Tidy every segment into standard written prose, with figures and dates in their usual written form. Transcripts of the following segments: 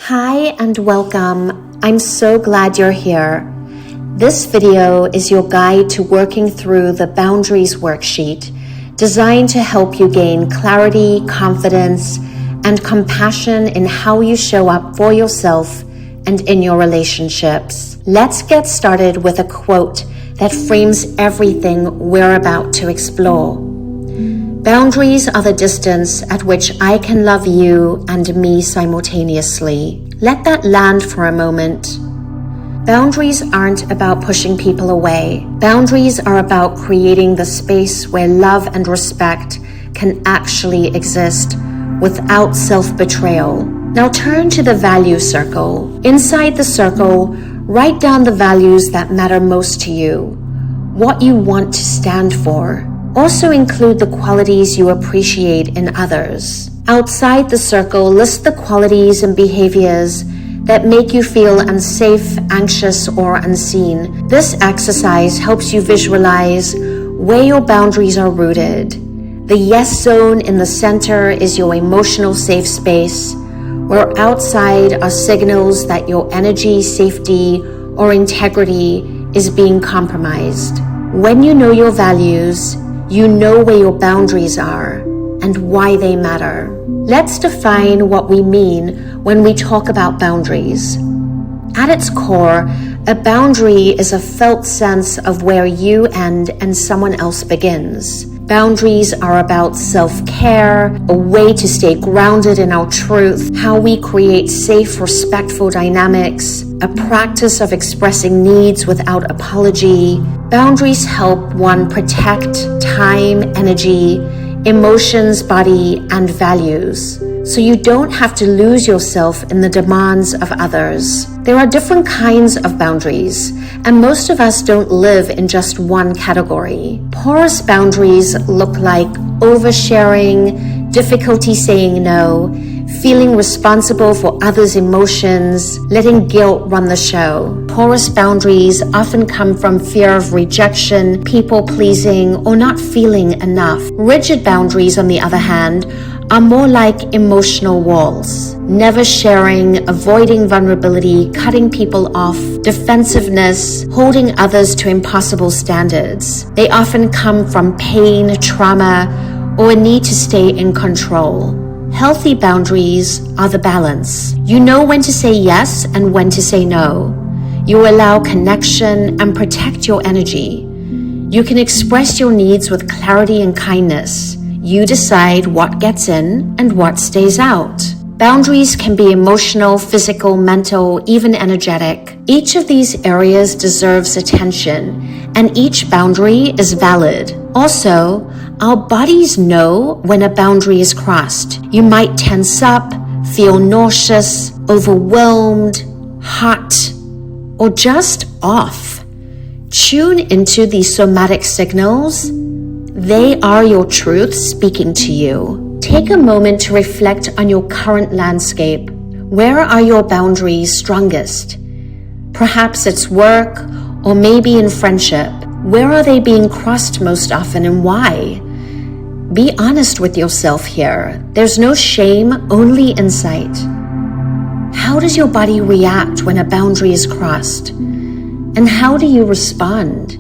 Hi and welcome. I'm so glad you're here. This video is your guide to working through the boundaries worksheet, designed to help you gain clarity, confidence, and compassion in how you show up for yourself and in your relationships. Let's get started with a quote that frames everything we're about to explore. Boundaries are the distance at which I can love you and me simultaneously. Let that land for a moment. Boundaries aren't about pushing people away. Boundaries are about creating the space where love and respect can actually exist without self-betrayal. Now turn to the value circle. Inside the circle, write down the values that matter most to you, what you want to stand for. Also include the qualities you appreciate in others. Outside the circle, list the qualities and behaviors that make you feel unsafe, anxious, or unseen. This exercise helps you visualize where your boundaries are rooted. The yes zone in the center is your emotional safe space, where outside are signals that your energy, safety, or integrity is being compromised. When you know your values, you know where your boundaries are and why they matter. Let's define what we mean when we talk about boundaries. At its core, a boundary is a felt sense of where you end and someone else begins. Boundaries are about self-care, a way to stay grounded in our truth, how we create safe, respectful dynamics, a practice of expressing needs without apology. Boundaries help one protect time, energy, emotions, body, and values, so you don't have to lose yourself in the demands of others. There are different kinds of boundaries, and most of us don't live in just one category. Porous boundaries look like oversharing, difficulty saying no, feeling responsible for others' emotions, letting guilt run the show. Porous boundaries often come from fear of rejection, people-pleasing, or not feeling enough. Rigid boundaries, on the other hand, are more like emotional walls. Never sharing, avoiding vulnerability, cutting people off, defensiveness, holding others to impossible standards. They often come from pain, trauma, or a need to stay in control. Healthy boundaries are the balance. You know when to say yes and when to say no. You allow connection and protect your energy. You can express your needs with clarity and kindness. You decide what gets in and what stays out. Boundaries can be emotional, physical, mental, even energetic. Each of these areas deserves attention, and each boundary is valid. Also, our bodies know when a boundary is crossed. You might tense up, feel nauseous, overwhelmed, hot, or just off. Tune into these somatic signals. They are your truth speaking to you. Take a moment to reflect on your current landscape. Where are your boundaries strongest? Perhaps it's work, or maybe in friendship. Where are they being crossed most often and why? Be honest with yourself here. There's no shame, only insight. How does your body react when a boundary is crossed? And how do you respond?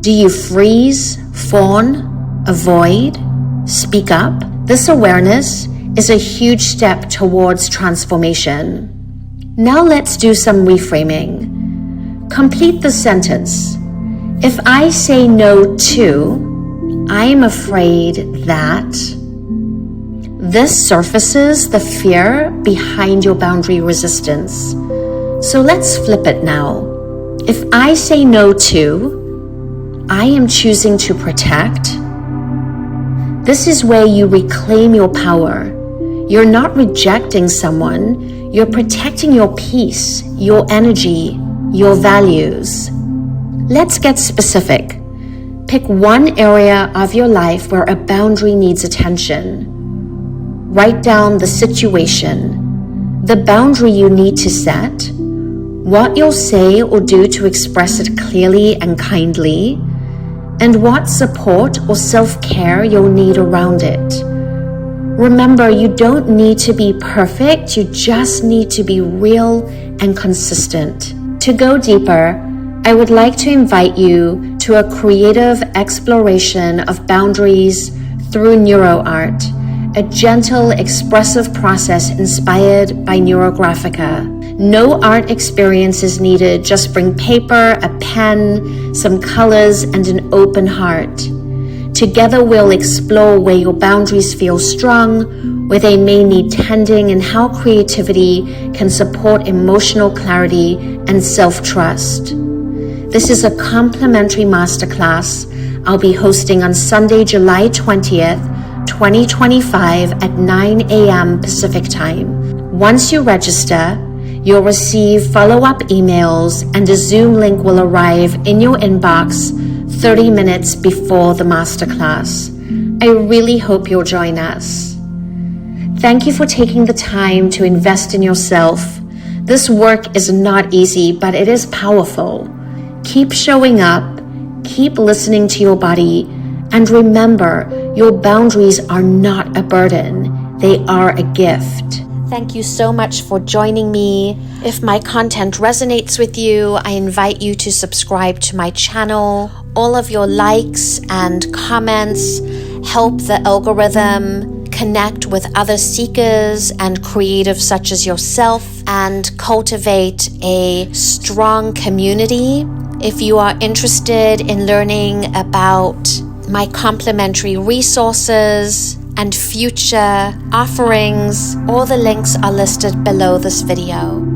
Do you freeze, fawn, avoid, speak up? This awareness is a huge step towards transformation. Now let's do some reframing. Complete the sentence. If I say no to, I am afraid that. This surfaces the fear behind your boundary resistance. So let's flip it now. If I say no to, I am choosing to protect. This is where you reclaim your power. You're not rejecting someone, you're protecting your peace, your energy, your values. Let's get specific. Pick one area of your life where a boundary needs attention. Write down the situation, the boundary you need to set, what you'll say or do to express it clearly and kindly, and what support or self-care you'll need around it. Remember, you don't need to be perfect, you just need to be real and consistent. To go deeper, I would like to invite you to a creative exploration of boundaries through neuroart, a gentle, expressive process inspired by Neurographica. No art experience is needed, just bring paper, a pen, some colors, and an open heart. Together we'll explore where your boundaries feel strong, where they may need tending, and how creativity can support emotional clarity and self-trust. This is a complimentary masterclass I'll be hosting on Sunday, July 20th, 2025 at 9 a.m. Pacific Time. Once you register, you'll receive follow-up emails and a Zoom link will arrive in your inbox 30 minutes before the masterclass. I really hope you'll join us. Thank you for taking the time to invest in yourself. This work is not easy, but it is powerful. Keep showing up, keep listening to your body, and remember, your boundaries are not a burden, they are a gift. Thank you so much for joining me. If my content resonates with you, I invite you to subscribe to my channel. All of your likes and comments help the algorithm connect with other seekers and creatives such as yourself and cultivate a strong community. If you are interested in learning about my complimentary resources and future offerings, all the links are listed below this video.